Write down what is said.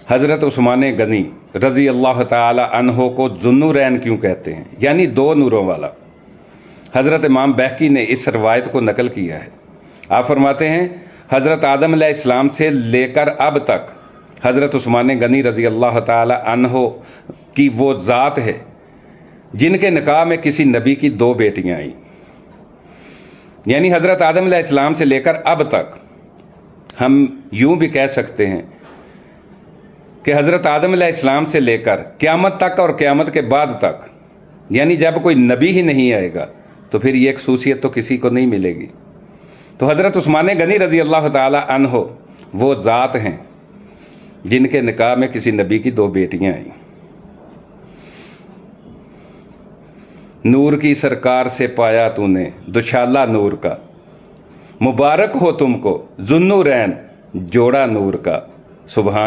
हज़रत उस्मान गनी रज़ी अल्लाह ताला अन्हो को ज़ुन्नुरैन क्यों कहते हैं, यानी दो नूरों वाला। हज़रत इमाम बैहकी ने इस रवायत को नकल किया है। आप फरमाते हैं हज़रत आदम अलैहिस्सलाम से लेकर अब तक हज़रत उस्मान गनी रज़ी अल्लाह ताला अन्हो की वो ज़ात है जिनके निकाह में किसी नबी की दो बेटियां आईं। यानी हज़रत आदम अलैहिस्सलाम से लेकर अब तक हम यूं भी कह सकते हैं कि हज़रत आदम अलैहिस्सलाम से लेकर क़यामत तक और क़यामत के बाद तक, यानी जब कोई नबी ही नहीं आएगा तो फिर ये एक खसूसियत तो किसी को नहीं मिलेगी। तो हज़रत उस्मान गनी रज़ी अल्लाह ताला अन्हो वो ज़ात हैं जिनके निकाह में किसी नबी की दो बेटियां आईं। नूर की सरकार से पाया तूने दुशाला नूर का, मुबारक हो तुमको ज़ुन्नुरैन जोड़ा नूर का। सुभान